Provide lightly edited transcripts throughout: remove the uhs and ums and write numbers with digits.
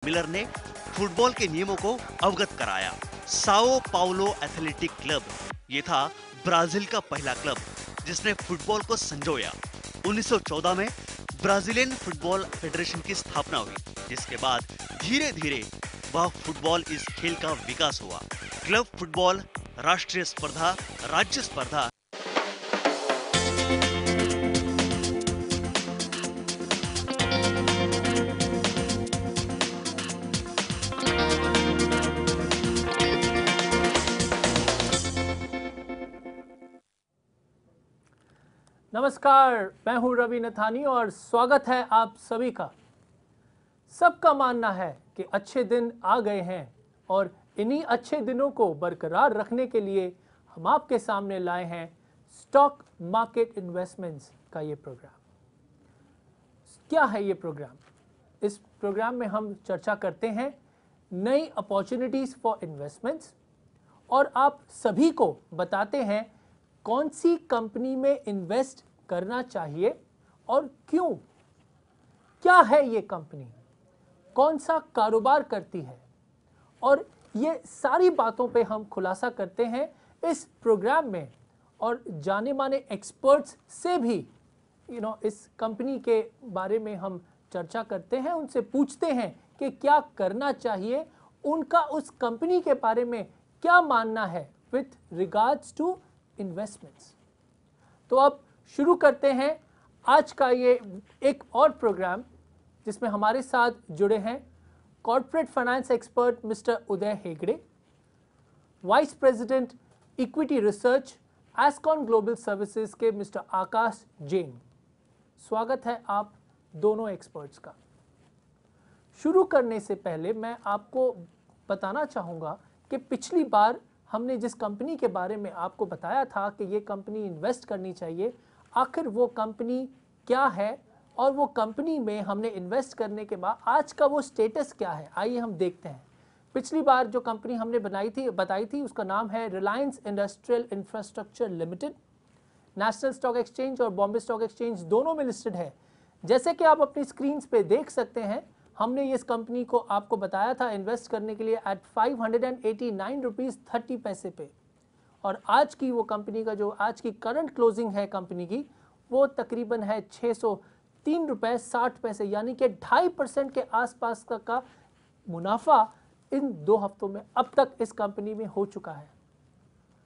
Miller ने football के नियमों को अवगत कराया। साओ पाउलो एथलेटिक क्लब, ये था ब्राजील का पहला क्लब जिसने फुटबॉल को संजोया। 1914 में ब्राजीलियन फुटबॉल फेडरेशन की स्थापना हुई, जिसके बाद धीरे धीरे वह फुटबॉल इस खेल का विकास हुआ। क्लब फुटबॉल, राष्ट्रीय स्पर्धा, राज्य स्पर्धा। नमस्कार, मैं हूं रवि नथानी और स्वागत है आप सभी का। सबका मानना है कि अच्छे दिन आ गए हैं और इन्हीं अच्छे दिनों को बरकरार रखने के लिए हम आपके सामने लाए हैं स्टॉक मार्केट इन्वेस्टमेंट्स का ये प्रोग्राम। क्या है ये प्रोग्राम? इस प्रोग्राम में हम चर्चा करते हैं नई अपॉर्चुनिटीज फॉर इन्वेस्टमेंट्स और आप सभी को बताते हैं कौन सी कंपनी में इन्वेस्ट करना चाहिए और क्यों। क्या है ये कंपनी, कौन सा कारोबार करती है, और ये सारी बातों पे हम खुलासा करते हैं इस प्रोग्राम में। और जाने माने एक्सपर्ट्स से भी इस कंपनी के बारे में हम चर्चा करते हैं, उनसे पूछते हैं कि क्या करना चाहिए, उनका उस कंपनी के बारे में क्या मानना है विथ रिगार्ड्स टू इन्वेस्टमेंट्स। तो अब शुरू करते हैं आज का ये एक और प्रोग्राम जिसमें हमारे साथ जुड़े हैं corporate finance expert mister Uday Hegde, vice president equity research Escon Global Services के मिस्टर आकाश जैन। स्वागत है आप दोनों एक्सपर्ट्स का। शुरू करने से पहले मैं आपको बताना चाहूँगा कि पिछली बार हमने जिस कंपनी के बारे में आपको बताया था कि ये कंपनी इन्वेस्ट करनी चाहिए, आखिर वो कंपनी क्या है और वो कंपनी में हमने इन्वेस्ट करने के बाद आज का वो स्टेटस क्या है, आइए हम देखते हैं। पिछली बार जो कंपनी हमने बताई थी उसका नाम है Reliance industrial infrastructure limited. National stock exchange और बॉम्बे स्टॉक एक्सचेंज दोनों में लिस्टेड है। जैसे कि आप अपनी स्क्रीन पे देख सकते हैं, हमने इस कंपनी को आपको बताया था इन्वेस्ट करने के लिए एट 589 रुपीज़ 30 पैसे पे, और आज की वो कंपनी का जो आज की करंट क्लोजिंग है कंपनी की, वो तकरीबन है 603 रुपये 60 पैसे, यानी कि 2.5% के आसपास का मुनाफा इन 2 हफ्तों में अब तक इस कंपनी में हो चुका है।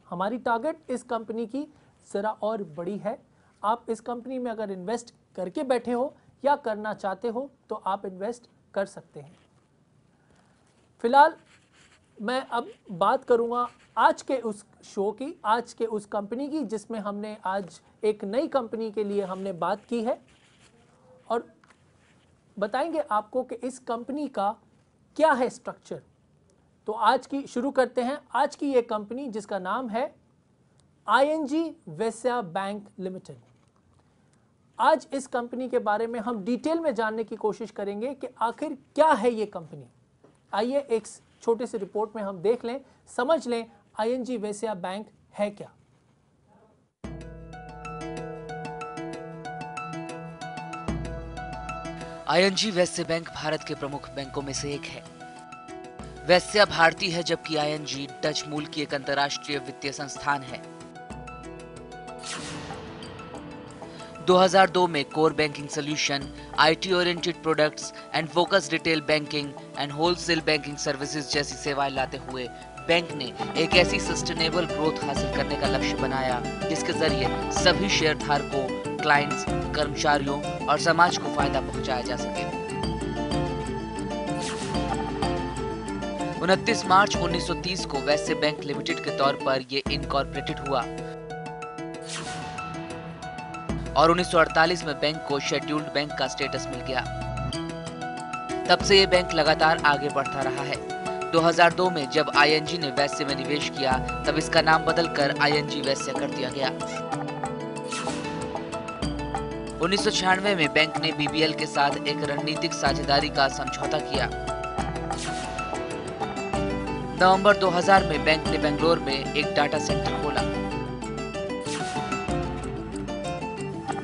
हमारी टारगेट इस कंपनी की ज़रा और बड़ी है। आप इस कंपनी में अगर इन्वेस्ट करके बैठे हो या करना चाहते हो तो आप इन्वेस्ट कर सकते हैं। फिलहाल मैं अब बात करूंगा आज के उस शो की, आज के उस कंपनी की जिसमें हमने आज एक नई कंपनी के लिए हमने बात की है, और बताएंगे आपको कि इस कंपनी का क्या है स्ट्रक्चर। तो आज की शुरू करते हैं। आज की ये कंपनी जिसका नाम है ING वैश्या बैंक लिमिटेड। आज इस कंपनी के बारे में हम डिटेल में जानने की कोशिश करेंगे कि आखिर क्या है ये कंपनी। आइए एक छोटे से रिपोर्ट में हम देख लें, समझ लें ING वैश्या बैंक है क्या। ING वैश्य बैंक भारत के प्रमुख बैंकों में से एक है। वैश्या भारतीय है जबकि ING डच मूल की एक अंतर्राष्ट्रीय वित्तीय संस्थान है। 2002 में core banking solution, IT oriented products and focus retail banking and wholesale banking services जैसी सेवाएं लाते हुए बैंक ने एक ऐसी सस्टेनेबल ग्रोथ हासिल करने का लक्ष्य बनाया जिसके जरिए सभी शेयरधारकों, क्लाइंट्स, कर्मचारियों और समाज को फायदा पहुंचाया जा सके। 29 मार्च 1930 को वैश्य बैंक लिमिटेड के तौर पर यह इनकॉर्पोरेटेड हुआ और 1948 में बैंक को शेड्यूल्ड बैंक का स्टेटस मिल गया। तब से ये बैंक लगातार आगे बढ़ता रहा है। 2002 में जब ING ने वैश्य में निवेश किया तब इसका नाम बदलकर ING वैश्य कर दिया गया। 1996 में बैंक ने BBL के साथ एक रणनीतिक साझेदारी का समझौता किया। नवंबर 2000 में बैंक ने बेंगलोर में एक डाटा सेंटर खोला।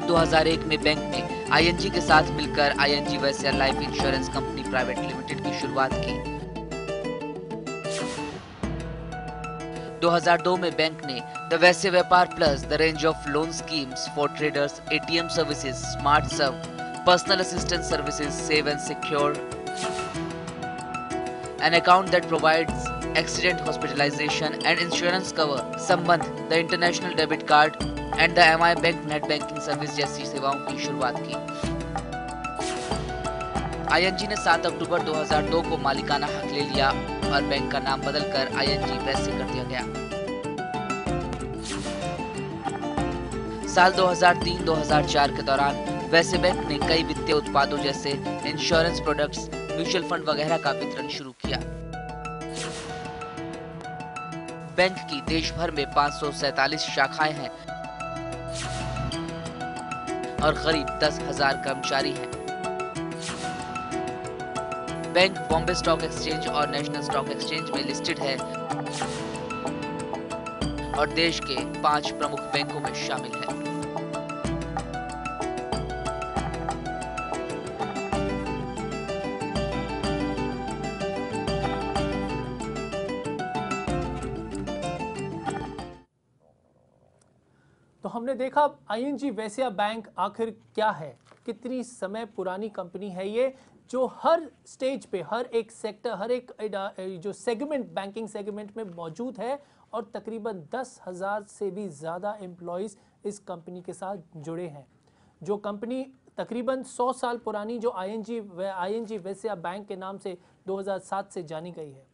2001 में बैंक ने आईएनजी के साथ मिलकर आईएनजी वैश्य life insurance company private limited की शुरुआत की। 2002 में बैंक ने the Vysya Vyapar plus, the range of loan schemes for traders, ATM services, smart serve, personal assistance services, save and secure, an account that provides accident hospitalization and insurance cover, संबंध, the international debit card and the MI Bank net banking service जैसी सेवाओं की शुरुआत की। ING ने 7 अक्टूबर 2002 को मालिकाना हक ले लिया और बैंक का नाम बदलकर आईएनजी वैश्य कर दिया गया। साल 2003-2004 के दौरान वैश्य बैंक ने कई वित्तीय उत्पादों जैसे इंश्योरेंस प्रोडक्ट्स, म्यूचुअल फंड वगैरह का वितरण शुरू किया। बैंक की देश भर में 547 शाखाएं हैं और करीब 10,000 कर्मचारी हैं। बैंक बॉम्बे स्टॉक एक्सचेंज और नेशनल स्टॉक एक्सचेंज में लिस्टेड है और देश के 5 प्रमुख बैंकों में शामिल है। तो हमने देखा आईएनजी वैश्य बैंक आखिर क्या है, कितनी समय पुरानी कंपनी है ये, जो हर स्टेज पे, हर एक सेक्टर, हर एक जो सेगमेंट, बैंकिंग सेगमेंट में मौजूद है और तकरीबन 10,000 से भी ज़्यादा एम्प्लॉयज़ इस कंपनी के साथ जुड़े हैं। जो कंपनी तकरीबन 100 साल पुरानी, जो आईएनजी वैश्य बैंक के नाम से 2007 से जानी गई है।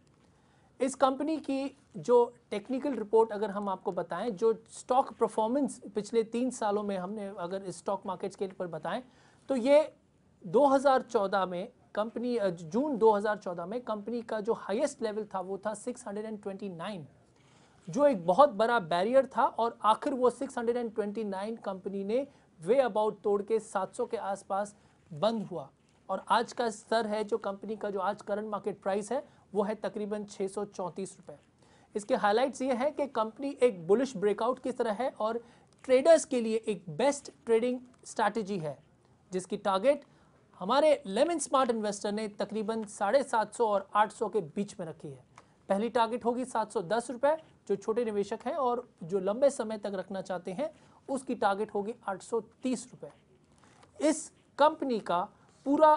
इस कंपनी की जो टेक्निकल रिपोर्ट अगर हम आपको बताएं, जो स्टॉक परफॉर्मेंस पिछले 3 सालों में हमने अगर स्टॉक मार्केट स्केल पर बताएं, तो ये 2014 में कंपनी, जून 2014 में कंपनी का जो हाईएस्ट लेवल था वो था 629, जो एक बहुत बड़ा बैरियर था और आखिर वो 629 कंपनी ने वे अबाउट तोड़ के 700 के आसपास बंद हुआ और आज का स्तर है जो कंपनी का, जो आज करंट मार्केट प्राइस है वो है तकरीबन 634 रुपये। इसके हाइलाइट्स ये है कि कंपनी एक बुलिश ब्रेकआउट की तरह है और ट्रेडर्स के लिए एक बेस्ट ट्रेडिंग स्ट्रैटेजी है, जिसकी टारगेट हमारे लेमन स्मार्ट इन्वेस्टर ने तकरीबन 750 और 800 के बीच में रखी है। पहली टारगेट होगी 710 रुपये जो छोटे निवेशक हैं और जो लंबे समय तक रखना चाहते हैं उसकी टारगेट होगी 830 रुपये। इस कंपनी का पूरा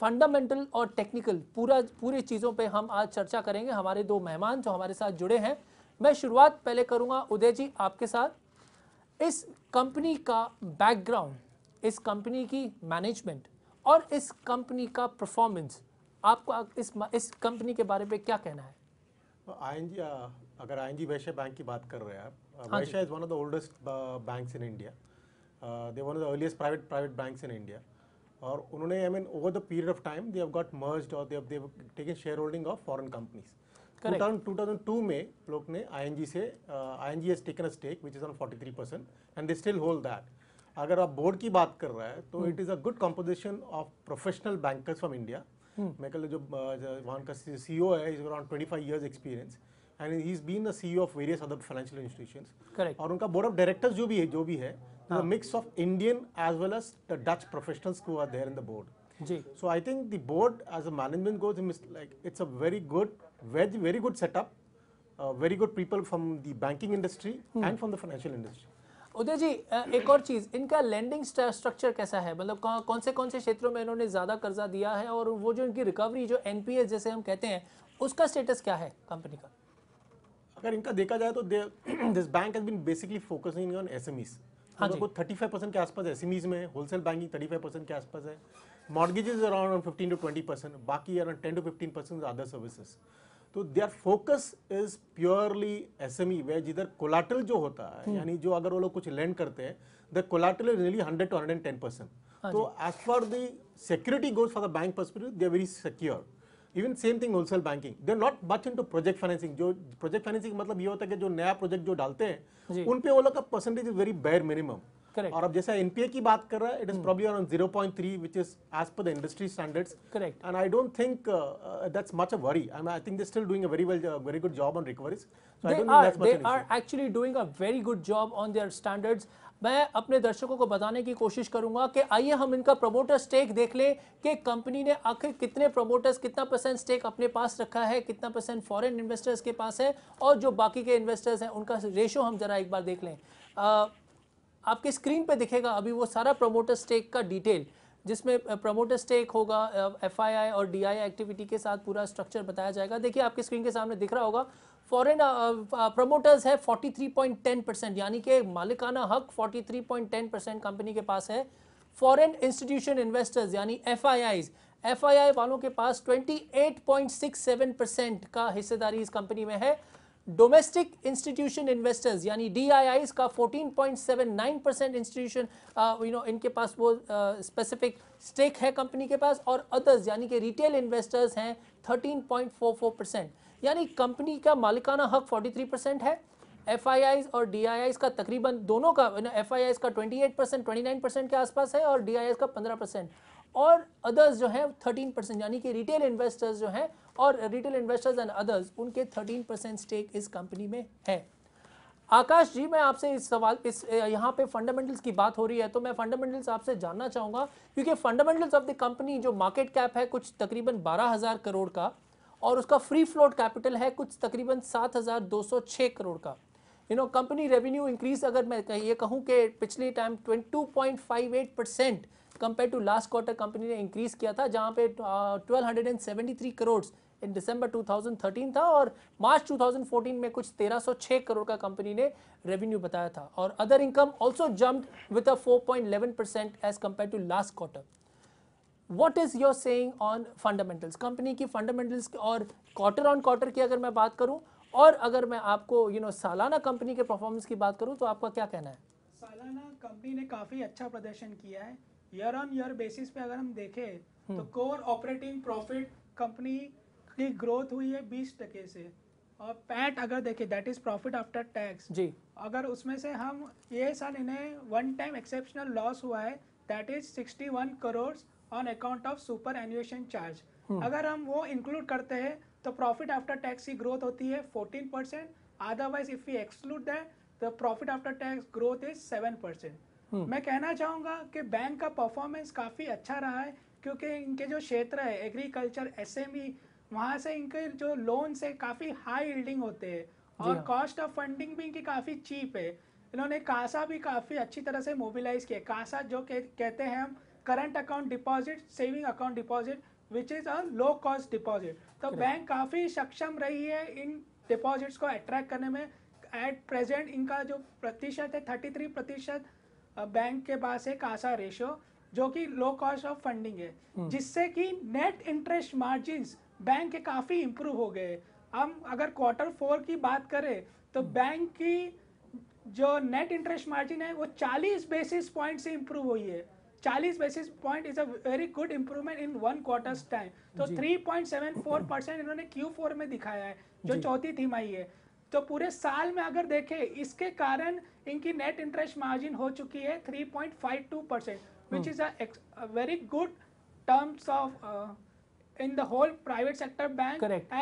फंडामेंटल और टेक्निकल पूरी चीज़ों पे हम आज चर्चा करेंगे। हमारे 2 मेहमान जो हमारे साथ जुड़े हैं, मैं शुरुआत पहले करूंगा उदय जी आपके साथ। इस कंपनी का बैकग्राउंड, इस कंपनी की मैनेजमेंट और इस कंपनी का परफॉर्मेंस, आपको इस कंपनी के बारे में क्या कहना है? आईएनजी, अगर आईएनजी वैश्य बैंक की बात कर रहे हैं आप, Vysya is one of the oldest banks in India. They one of the earliest private banks in India. और उन्होंने, I mean, over the period of time they have got merged और they have taken shareholding of foreign companies. 2002 में लोग ने ING से, ING has taken a stake which is on 43% and they still hold that. अगर आप board की बात कर रहा है तो it is a good composition of professional bankers from India. मैं कल जो वहाँ का सीईओ है, is around 25 years experience and he is been the CEO of various other financial institutions. और उनका बोर्ड ऑफ डायरेक्टर्स जो भी है a mix of Indian as well as the Dutch professionals who are there in the board. Ji. So I think the board as a management goes, like it's a very good setup, very good people from the banking industry and from the financial industry. उदय जी, एक और चीज़, इनका landing structure कैसा है? मतलब कौन से क्षेत्रों में इन्होंने ज़्यादा कर्जा दिया है और वो जो इनकी रिकवरी, जो एनपीएस जैसे हम कहते हैं, उसका स्टेटस क्या है कंपनी का? अगर इनका देखा जाए तो this bank has been basically focusing on SMEs. हाँ जी, 35% के आसपास एसएमईज में, होलसेल बैंकिंग 35% के आसपास है, मॉर्गेजेस अराउंड 15 to 20%, बाकी अराउंड 10 to 15% अदर सर्विसेज। तो their focus is purely SME, वे जिधर कोलाटरल जो होता है, यानी जो अगर वो लोग कुछ लेंड करते हैं, the collateral is really 100 to 110%। तो as far the security goes for the bank perspective, they are very secure. Even same thing wholesale banking, they are not much into project financing. जो project financing मतलब ये होता है कि जो नया project जो डालते हैं उन पे वो लोग का percentage is very bare minimum. Correct. और अब जैसे एनपीए की बात कर रहा है, it is probably around 0.3 which is as per the industry standards. Correct. And I don't think that's much a worry. I think they still doing a very good job on recoveries. So I don't think that's much they an are issue. actually doing a very good job on their standards. मैं अपने दर्शकों को बताने की कोशिश करूंगा कि आइए हम इनका प्रमोटर स्टेक देख लें कि कंपनी ने आखिर कितने प्रमोटर्स, कितना परसेंट स्टेक अपने पास रखा है, कितना परसेंट फॉरेन इन्वेस्टर्स के पास है, और जो बाकी के इन्वेस्टर्स हैं उनका रेशो हम जरा एक बार देख लें. आपके स्क्रीन पे दिखेगा अभी वो सारा प्रमोटर स्टेक का डिटेल, जिसमें प्रमोटर स्टेक होगा, एफआईआई और डीआई एक्टिविटी के साथ पूरा स्ट्रक्चर बताया जाएगा. देखिए आपके स्क्रीन के सामने दिख रहा होगा फॉरेन प्रमोटर्स है 43.10%, यानी कि मालिकाना हक 43.10% कंपनी के पास है. फॉरेन इंस्टीट्यूशन इन्वेस्टर्स यानी एफआईआई वालों के पास 28.67% का हिस्सेदारी इस कंपनी में है. डोमेस्टिक इंस्टीट्यूशन इन्वेस्टर्स यानी डीआईआईज का 14.79% इंस्टीट्यूशन इनके पास वो स्पेसिफिक स्टेक है कंपनी के पास, और अदर्स यानी कि रिटेल इन्वेस्टर्स हैं 13.44%. यानी कंपनी का मालिकाना हक 43% है. एफआईआईज और डीआईआईज का तकरीबन दोनों का, एफआईआईज का 28% 29% के आसपास है और डीआईआईज का 15%, और अदर्स जो हैं 13%, यानी कि रिटेल इन्वेस्टर्स जो हैं और रिटेल इन्वेस्टर्स एंड अदर्स उनके 13% स्टेक इस कंपनी में है. आकाश जी, मैं आपसे इस सवाल यहाँ पे फंडामेंटल्स की बात हो रही है तो मैं फंडामेंटल्स आपसे जानना चाहूँगा, क्योंकि फंडामेंटल्स ऑफ द कंपनी जो मार्केट कैप है कुछ तकरीबन 12,000 करोड़ का, और उसका फ्री फ्लोट कैपिटल है कुछ तकरीबन 7,206 करोड़ का. कंपनी रेवेन्यू इंक्रीज, अगर मैं ये कहूँ कि पिछले time 22.58% compare to last quarter company ने इंक्रीज किया था, जहाँ पे 1273 करोड़ इन दिसंबर 2013 था, और मार्च 2014 में कुछ 1306 करोड़ का कंपनी ने रेवेन्यू बताया था. और other income also jumped with a 4.11% as compare to last quarter. What is your saying on fundamentals? Company की फंडामेंटल्स और क्वार्टर ऑन क्वार्टर की अगर मैं बात करूं, और अगर मैं आपको सालाना कंपनी के परफॉर्मेंस की बात करूं, तो आपका क्या कहना है? सालाना कंपनी ने काफ़ी अच्छा प्रदर्शन किया है. ईयर ऑन ईयर बेसिस पे अगर हम देखें तो कोर ऑपरेटिंग प्रॉफिट कंपनी की ग्रोथ हुई है 20% से, और पैट अगर देखें that is profit after tax जी, अगर उसमें से हम ये साल इन्हें वन टाइम एक्सेप्शनल लॉस हुआ है that is 61 crore on account of superannuation charge. अगर हम वो इंक्लूड करते हैं तो प्रॉफिट आफ्टर टैक्स की ग्रोथ होती है 14%. Otherwise if we exclude that the profit after tax growth is 7%. मैं कहना चाहूँगा कि बैंक का परफॉर्मेंस काफ़ी अच्छा रहा है, क्योंकि इनके जो क्षेत्र है एग्रीकल्चर, एसएमई, वहाँ से इनके जो लोन से काफ़ी हाई यील्डिंग होते हैं, और कॉस्ट ऑफ फंडिंग भी इनकी काफ़ी चीप है. इन्होंने कासा भी काफ़ी अच्छी तरह से मोबिलाइज किया. कासा जो कहते हैं हम current account deposit, saving account deposit, which is a low cost deposit. तो बैंक काफ़ी सक्षम रही है इन डिपॉजिट्स को अट्रैक्ट करने में. एट प्रेजेंट इनका जो प्रतिशत है 33% बैंक के पास है कासा रेशियो, जो कि लो कॉस्ट ऑफ फंडिंग है, जिससे कि नेट इंटरेस्ट मार्जिन्स बैंक के काफ़ी इंप्रूव हो गए. हम अगर क्वार्टर 4 की बात करें तो बैंक की जो नेट इंटरेस्ट मार्जिन है वो 40 बेसिस पॉइंट से इंप्रूव हुई है. 40 basis point is a very good improvement in one quarters time. तो 3.74% इन्होंने Q4 में दिखाया है, जो चौथी तिमाही है. तो पूरे साल में अगर देखें इसके कारण इनकी नेट इंटरेस्ट मार्जिन हो चुकी है 3.52%, which is a very good terms of in the whole private sector bank. Correct.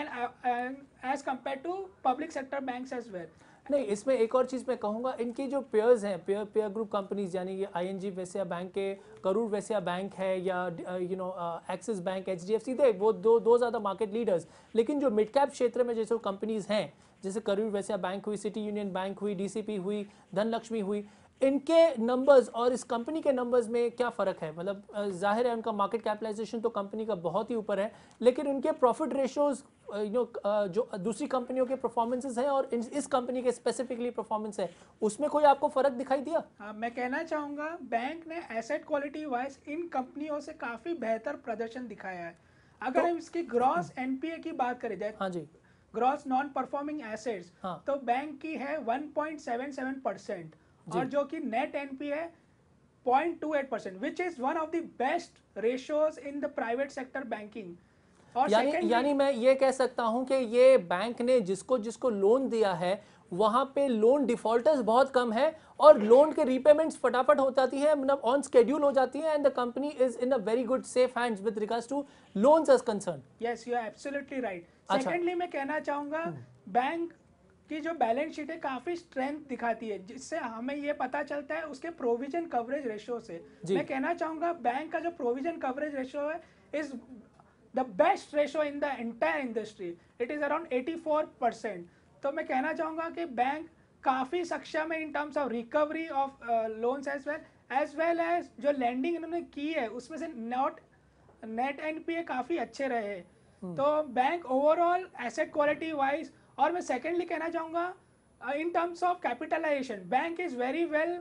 And as compared to public sector banks as well. नहीं, इसमें एक और चीज़ मैं कहूँगा, इनके जो पेयर्स हैं, पेयर ग्रुप कंपनीज, यानी कि ING वैश्य बैंक के, करूर वैश्य बैंक है, या एक्सिस बैंक, HDFC, दे वो दो ज़्यादा मार्केट लीडर्स. लेकिन जो मिड कैप क्षेत्र में जैसे कंपनीज हैं, जैसे करूर वैश्य बैंक हुई, सिटी यूनियन बैंक हुई, DCP हुई, धनलक्ष्मी हुई, इनके नंबर्स और इस कंपनी के नंबर्स में क्या फ़र्क है? मतलब जाहिर है उनका मार्केट कैपिटलाइजेशन तो कंपनी का बहुत ही ऊपर है, लेकिन उनके प्रॉफिट रेशियोज जो दूसरी कंपनियों के परफॉर्मेंसेस हैं और इस कंपनी के स्पेसिफिकली परफॉर्मेंस है, उसमें कोई आपको फ़र्क दिखाई दिया? हाँ, मैं कहना चाहूँगा बैंक ने एसेट क्वालिटी वाइज इन कंपनियों से काफ़ी बेहतर प्रदर्शन दिखाया है. अगर हम इसकी ग्रॉस NPA की बात करें, हाँ जी, ग्रॉस नॉन परफॉर्मिंग एसेट्स, तो बैंक की है 1.77%, और जो कि नेट NPA है 0.28%, which is one of the best ratios in the private sector banking. और यानी मैं ये कह सकता हूं कि ये बैंक ने जिसको लोन दिया है वहाँ पे लोन डिफॉल्टर्स बहुत कम है और लोन के रीपेमेंट्स फटाफट हो जाती है, मतलब ऑन स्केड्यूल हो जाती है, and the company is in a very good safe hands with regards to loans as concern. Yes, you are absolutely right. अच्छा। सेकेंडली मैं कहना चाहूँगा बैंक की जो बैलेंस शीट है काफ़ी स्ट्रेंथ दिखाती है, जिससे हमें ये पता चलता है उसके प्रोविजन कवरेज रेशियो से। मैं कहना चाहूँगा बैंक का जो प्रोविजन कवरेज रेशियो है is the best ratio in the entire industry, it is around 84%। तो मैं कहना चाहूँगा कि बैंक काफ़ी सक्षम है in terms of recovery of loans as well as जो लैंडिंग इन्होंने की है उसमें से नेट एनपीए काफ़ी अच्छे रहे। तो bank overall asset quality wise, और मैं सेकेंडली कहना चाहूँगा in terms of capitalization bank is very well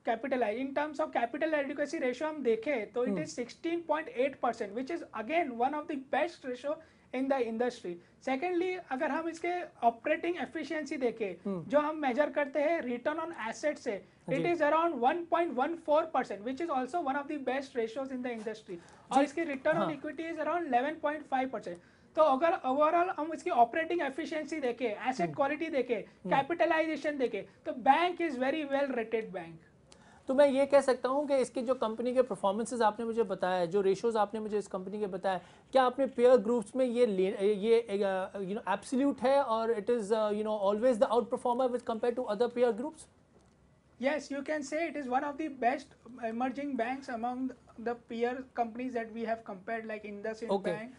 capitalize. In terms of capital adequacy ratio हम देखें तो it is 16.8%, which is again one of the best ratio in the industry. Secondly अगर हम इसके ऑपरेटिंग एफिशिएंसी देखें जो हम major करते हैं रिटर्न ऑन एसेट से, it is around 1.14%, which is also one of the best ratios in the industry, और इसकी return on equity is around 11.5%। तो अगर ओवरऑल हम इसकी ऑपरेटिंग एफिशिएंसी देखें, एसेट क्वालिटी देखें, कैपिटलाइजेशन देखें, तो bank is very well rated bank. तो मैं ये कह सकता हूँ कि इसकी जो कंपनी के परफॉर्मेंसेस आपने मुझे बताया, जो रेशियोज आपने मुझे इस कंपनी के बताया, क्या आपने पेयर ग्रुप्स में ये यू नो एब्सोल्यूट है और it is you know always the outperformer with compare to other peer groups? Yes, you can say it is one of the best emerging banks among the peer companies that we have compared, like IndusInd Bank,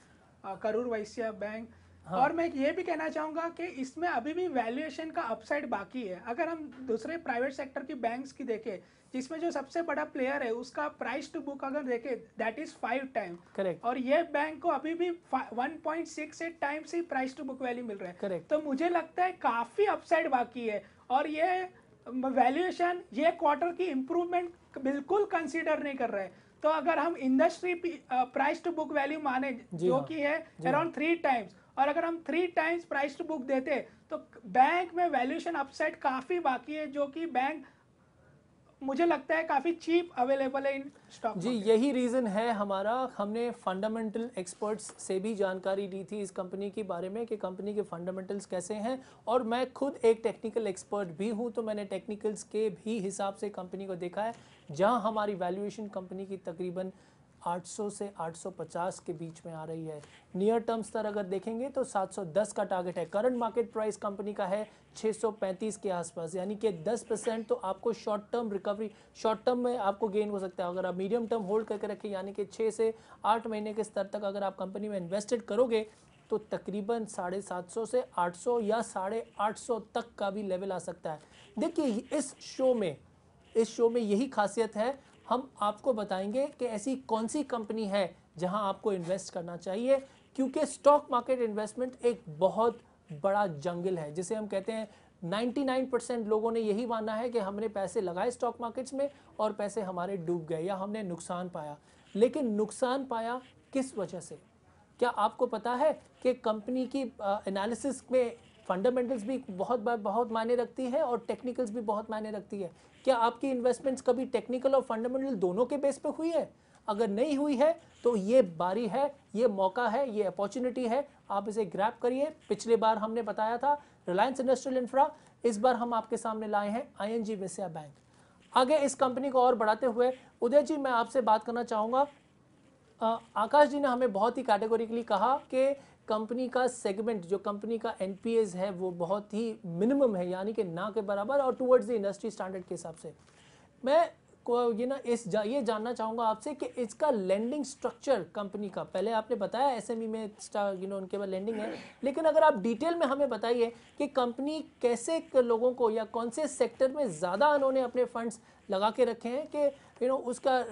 Karur Vysya Bank. और मैं ये भी कहना चाहूँगा कि इसमें अभी भी वैल्यूएशन का अपसाइड बाकी है। अगर हम दूसरे प्राइवेट सेक्टर की बैंक्स की देखें, जिसमें जो सबसे बड़ा प्लेयर है उसका प्राइस टू बुक अगर देखें दैट इज 5 टाइम, करेक्ट, और ये बैंक को अभी भी 1.68 टाइम्स ही प्राइस टू बुक वैल्यू मिल रहा है। करेक्ट। तो मुझे लगता है काफ़ी अपसाइड बाकी है, और ये वैल्यूएशन ये क्वार्टर की इम्प्रूवमेंट बिल्कुल कंसीडर नहीं कर रहे हैं। तो अगर हम industry price to book value माने जो कि है अराउंड 3 टाइम्स, और अगर हम 3 टाइम्स प्राइस टू बुक देते तो बैंक में वैल्यूएशन अपसाइड काफ़ी बाकी है, जो कि बैंक मुझे लगता है काफ़ी चीप अवेलेबल है इन स्टॉक। जी, यही रीज़न है हमारा। हमने फंडामेंटल एक्सपर्ट्स से भी जानकारी ली थी इस कंपनी के बारे में कि कंपनी के फंडामेंटल्स कैसे हैं, और मैं खुद एक टेक्निकल एक्सपर्ट भी हूं, तो मैंने टेक्निकल्स के भी हिसाब से कंपनी को देखा है, जहां हमारी वैल्यूएशन कंपनी की तकरीबन 800 से 850 के बीच में आ रही है। नियर टर्म स्तर अगर देखेंगे तो 710 का टारगेट है। करंट मार्केट प्राइस कंपनी का है 635 के आसपास, यानी कि 10% तो आपको short term recovery, short term में आपको गेन हो सकता है। अगर आप मीडियम टर्म होल्ड करके रखें, यानी कि 6 से 8 महीने के स्तर तक अगर आप कंपनी में इन्वेस्टेड करोगे, तो तकरीबन 750 से 800 या 850 तक का भी लेवल आ सकता है। देखिए, इस शो में यही खासियत है, हम आपको बताएंगे कि ऐसी कौन सी कंपनी है जहां आपको इन्वेस्ट करना चाहिए, क्योंकि स्टॉक मार्केट इन्वेस्टमेंट एक बहुत बड़ा जंगल है, जिसे हम कहते हैं 99% लोगों ने यही माना है कि हमने पैसे लगाए स्टॉक मार्केट्स में और पैसे हमारे डूब गए या हमने नुकसान पाया। लेकिन नुकसान पाया किस वजह से? क्या आपको पता है कि कंपनी की एनालिसिस में फंडामेंटल्स भी बहुत मायने रखती है और टेक्निकल्स भी बहुत मायने रखती है? क्या आपकी इन्वेस्टमेंट्स कभी टेक्निकल और फंडामेंटल दोनों के बेस पे हुई है? अगर नहीं हुई है तो ये बारी है, ये मौका है, ये अपॉर्चुनिटी है, आप इसे ग्रैब करिए। पिछले बार हमने बताया था रिलायंस इंडस्ट्रियल इंफ्रा, इस बार हम आपके सामने लाए हैं ING विजया बैंक। आगे इस कंपनी को और बढ़ाते हुए उदय जी, मैं आपसे बात करना चाहूँगा। आकाश जी ने हमें बहुत ही कैटेगोरिकली कहा कि कंपनी का सेगमेंट, जो कंपनी का NPAs है वो बहुत ही मिनिमम है, यानी कि ना के बराबर और टुवर्ड्स द इंडस्ट्री स्टैंडर्ड के हिसाब से। मैं ये जानना चाहूँगा आपसे कि इसका लेंडिंग स्ट्रक्चर कंपनी का, पहले आपने बताया SME में उनके पास लेंडिंग है, लेकिन अगर आप डिटेल में हमें बताइए कि कंपनी कैसे लोगों को या कौन से सेक्टर में ज़्यादा उन्होंने अपने फंड्स लगा के रखे हैं कि उसका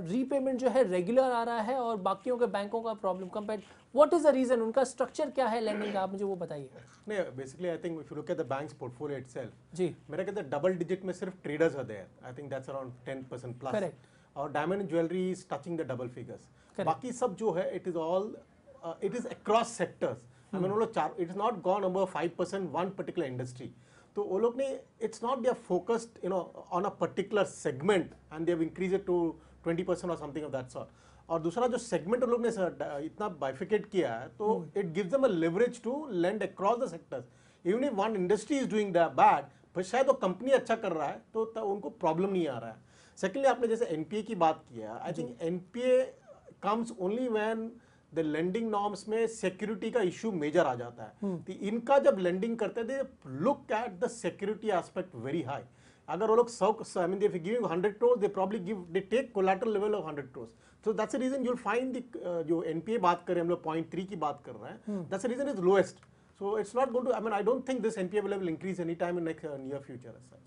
रीपेमेंट जो है रेगुलर आ रहा है और बाकियों के बैंकों का problem compare, what is the reason, उनका स्ट्रक्चर क्या है लेंडिंग का, आप मुझे वो बताइए। नहीं, basically I think if you look at the bank's portfolio itself, जी, मेरा कहता है डबल डिजिट में सिर्फ traders are there, I think that's around 10% plus, correct, और diamond jewellery is touching the double figures. बाकी सब जो है it is all it is across sectors. I mean वो लोग it is not gone above 5% one particular industry. तो वो लोग ने it's not they are focused on a particular segment and they have increase it to 20% और something of that sort. और दूसरा जो सेगमेंट उन लोग ने इतना बाइफिकेट किया है, तो it gives them a leverage to lend across the sectors. Even if one industry is doing bad, पर शायद वो कंपनी अच्छा कर रहा है तो उनको प्रॉब्लम नहीं आ रहा है। सेकेंडली, आपने जैसे एनपीए की बात किया, I think NPA comes only when the lending norms में सिक्योरिटी का इशू मेजर आ जाता है। तो इनका जब लेंडिंग करते थे, look at the security aspect very high. अगर वो लोग 100, I mean, if giving 100 crores, they probably give, they take collateral level of 100 crores। So that's the reason you will find the जो एनपीए बात करें हम लोग 0.3 की बात कर रहे हैं, that's the reason is lowest. So it's not going to, I mean, I don't think this NPA will increase anytime in next near future as such.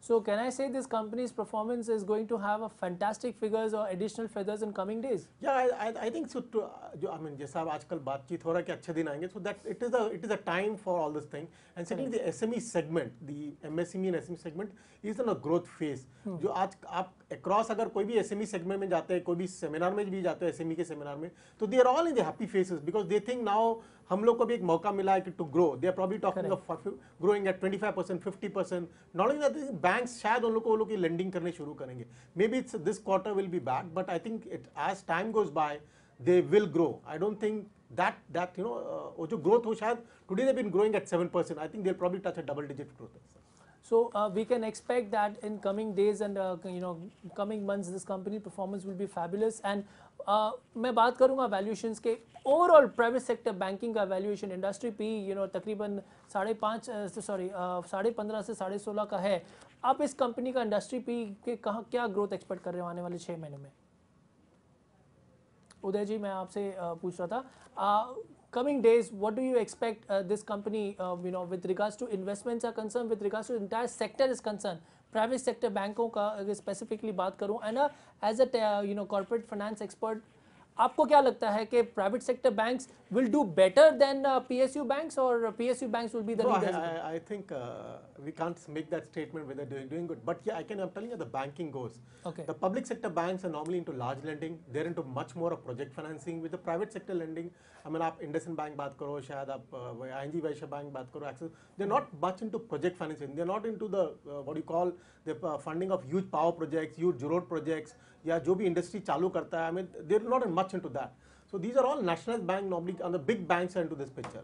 So can I say this company's performance is going to have a fantastic figures or additional feathers in coming days? Yeah, I think so too. जो I mean, जैसा अब आजकल बातचीत हो रहा है कि अच्छे दिन आएंगे, so that it is a time for all this thing. And secondly, the SME segment, the MSME and SME segment is in a growth phase. जो आज आप across अगर कोई भी SME segment में जाते हैं, कोई भी सेमिनार में भी जाते हैं SME के सेमिनार में, तो they are all in the happy faces because they think now हम लोग को भी एक मौका मिला है कि to grow. They are probably talking of growing at 25%, 50%। Not only that, banks शायद उन लोग को वो लोग की लेंडिंग करने शुरू करेंगे। May be it's this quarter will be bad, but I think it as time goes by they will grow. I don't think that you know वो जो ग्रोथ हो, शायद today they been growing at 7%, I think they will probably touch a double digit growth. So we can expect that in coming days and coming months this company performance will be fabulous. And मैं बात करूँगा valuations के, overall private sector banking का valuation industry P तकरीबन 5.5 15.5 से 16.5 का है। आप इस कंपनी का इंडस्ट्री P के कहाँ क्या ग्रोथ एक्सपेक्ट कर रहे हो आने वाले 6 महीने में? उदय जी, मैं आपसे पूछ रहा था, coming days, what do you expect this company, with regards to investments are concerned, with regards to entire sector is concerned, private sector बैंकों का अगर specifically बात करूँ, and as a corporate finance expert, आपको क्या लगता है कि private sector banks will do better than PSU banks, or PSU banks will be the leaders? I think we can't make that statement whether they're doing good. But yeah, I'm telling you the banking goes. Okay. The public sector banks are normally into large lending. They're into much more of project financing. With the private sector lending, I mean, आप IndusInd Bank बात करो, शायद आप ING Vysya Bank बात करो, Axis, they're not much into project financing. They're not into the what you call the funding of huge power projects, huge road projects, या जो भी इंडस्ट्री चालू करता है, I mean, they're not much into that. So these are all nationalized bank, normally, and the big banks are into this picture.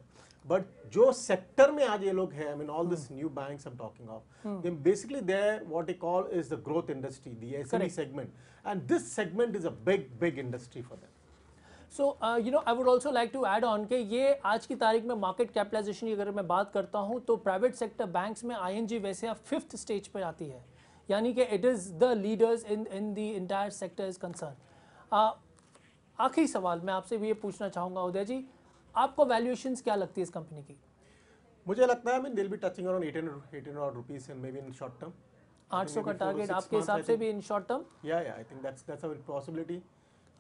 But जो sector में आज ये लोग हैं, I mean, all these new banks I'm talking of, they basically they're what they call is the growth industry, the SME Correct. segment, and this segment is a big industry for them. So I would also like to add on कि ये आज की तारीख में market capitalisation की अगर मैं बात करता हूँ तो प्राइवेट सेक्टर बैंक्स में ING वैसे 5th स्टेज पर आती है, यानी कि it is the leaders in the entire sector is concern. आखिरी सवाल मैं आपसे भी ये पूछना चाहूँगा उदय जी, आपको वैल्यूएशंस क्या लगती है इस कंपनी की? मुझे लगता है, I mean, they'll be touching around 18 rupees and maybe in short term. 800 का टारगेट आपके हिसाब से भी in short term? Yeah, I think that's a possibility.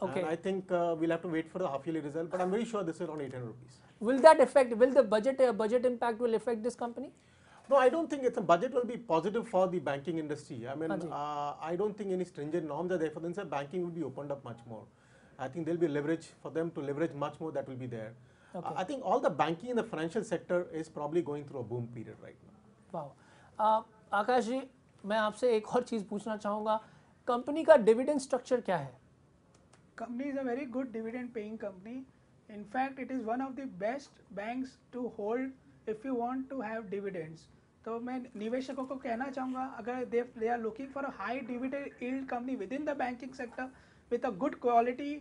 Okay. And I think we'll have to wait for the half yearly result, but I'm very sure this is around 800 rupees. Will the budget impact will affect this company? No, I don't think it's a budget will be positive for the banking industry. I mean, I don't think any stringent norms are there for them. So banking will be opened up much more. I think there'll be leverage for them to leverage much more. That will be there. Okay. I think all the banking in the financial sector is probably going through a boom period right now. Wow. आकाश जी, मैं आपसे एक और चीज़ पूछना चाहूँगा, company का dividend structure क्या है? Company is a very good dividend paying company. In fact, it is one of the best banks to hold if you want to have dividends. तो मैं निवेशकों को कहना चाहूँगा, अगर they are looking for a high dividend yield company within the banking sector with a good quality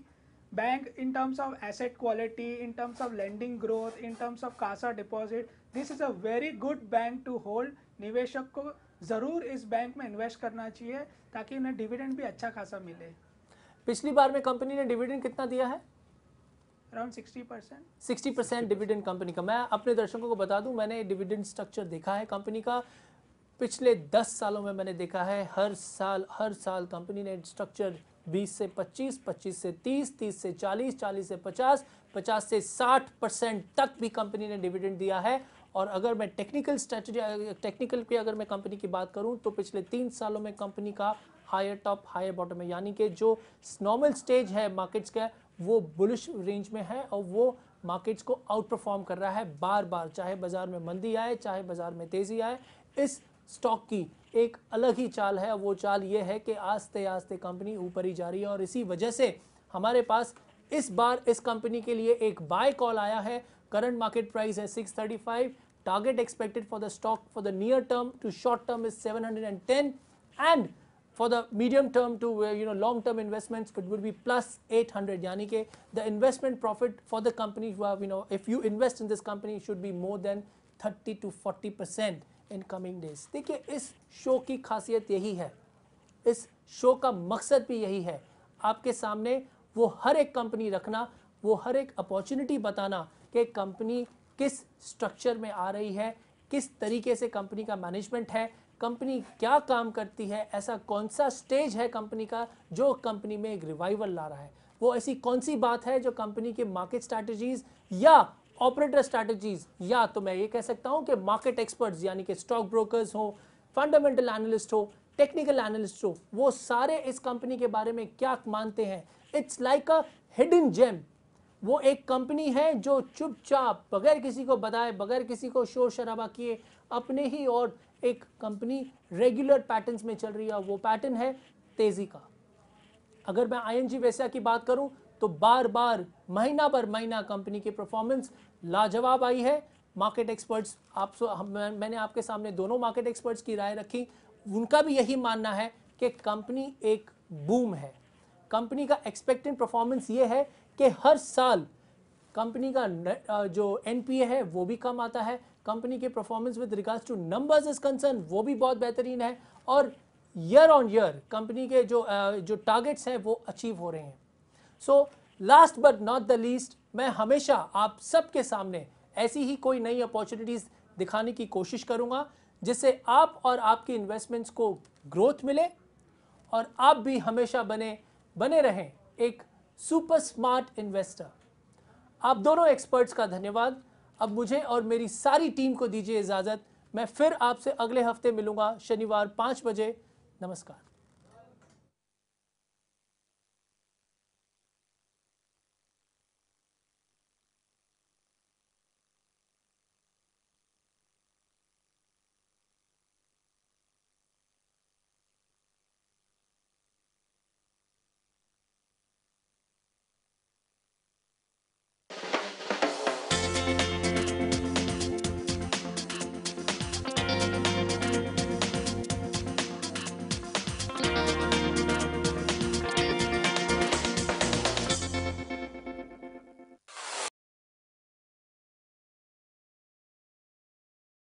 bank in terms of asset quality, in terms of lending growth, in terms of CASA deposit, this is a very good bank to hold. निवेशक को ज़रूर इस bank में invest करना चाहिए ताकि उन्हें dividend भी अच्छा खासा मिले। पिछली बार में कंपनी ने डिविडेंड कितना दिया है? अराउंड 60%। 60% डिविडेंड कंपनी का। मैं अपने दर्शकों को बता दूं, मैंने डिविडेंड स्ट्रक्चर देखा है कंपनी का, पिछले 10 सालों में मैंने देखा है हर साल कंपनी ने स्ट्रक्चर 20 से 25, 25 से 30, 30 से 40, 40 से 50, 50 से 60% तक भी कंपनी ने डिविडेंड दिया है। और अगर मैं टेक्निकल की अगर मैं कंपनी की बात करूं तो पिछले 3 सालों में कंपनी का हायर टॉप हायर बॉटम है, यानी कि जो नॉर्मल स्टेज है मार्केट्स का वो बुलिश रेंज में है और वो मार्केट्स को आउट परफॉर्म कर रहा है बार बार, चाहे बाजार में मंदी आए चाहे बाजार में तेज़ी आए। इस स्टॉक की एक अलग ही चाल है, वो चाल ये है कि आस्ते आस्ते कंपनी ऊपर ही जा रही है और इसी वजह से हमारे पास इस बार इस कंपनी के लिए एक बाय कॉल आया है। करंट मार्केट प्राइस है 635, target expected for the stock for the near term to short term is 710, and for the medium term to long term investments it would be plus 800. यानी कि the investment profit for the company who have if you invest in this company should be more than 30 to 40% in coming days. देखिए इस show की खासियत यही है, इस show का मकसद भी यही है, आपके सामने वो हर एक कंपनी रखना, वो हर एक अपॉर्चुनिटी बताना कि कंपनी किस स्ट्रक्चर में आ रही है, किस तरीके से कंपनी का मैनेजमेंट है, कंपनी क्या काम करती है, ऐसा कौन सा स्टेज है कंपनी का जो कंपनी में एक रिवाइवल ला रहा है, वो ऐसी कौन सी बात है जो कंपनी के मार्केट स्ट्रैटेजीज या ऑपरेटर स्ट्रैटेजीज या तो मैं ये कह सकता हूँ कि मार्केट एक्सपर्ट्स यानी कि स्टॉक ब्रोकर्स हो, फंडामेंटल एनालिस्ट हो, टेक्निकल एनालिस्ट हो, वो सारे इस कंपनी के बारे में क्या मानते हैं. It's like a hidden gem. वो एक कंपनी है जो चुपचाप बगैर किसी को बताए, बगैर किसी को शोर शराबा किए अपने ही और एक कंपनी रेगुलर पैटर्न्स में चल रही है. वो पैटर्न है तेजी का. अगर मैं आईएनजी वेस्या की बात करूं तो बार बार महीना पर महीना कंपनी की परफॉर्मेंस लाजवाब आई है. मार्केट एक्सपर्ट्स मैंने आपके सामने दोनों मार्केट एक्सपर्ट्स की राय रखी, उनका भी यही मानना है कि कंपनी एक बूम है. कंपनी का एक्सपेक्टेड परफॉर्मेंस ये है कि हर साल कंपनी का जो एनपीए है वो भी कम आता है, कंपनी के performance with regards two numbers is concern वो भी बहुत बेहतरीन है, और ईयर ऑन ईयर कंपनी के जो टारगेट्स हैं वो अचीव हो रहे हैं. So last but not the least, मैं हमेशा आप सबके सामने ऐसी ही कोई नई अपॉर्चुनिटीज़ दिखाने की कोशिश करूंगा जिससे आप और आपकी इन्वेस्टमेंट्स को ग्रोथ मिले और आप भी हमेशा बने रहें एक सुपर स्मार्ट इन्वेस्टर. आप दोनों एक्सपर्ट्स का धन्यवाद. अब मुझे और मेरी सारी टीम को दीजिए इजाज़त. मैं फिर आपसे अगले हफ्ते मिलूंगा शनिवार 5 बजे. नमस्कार.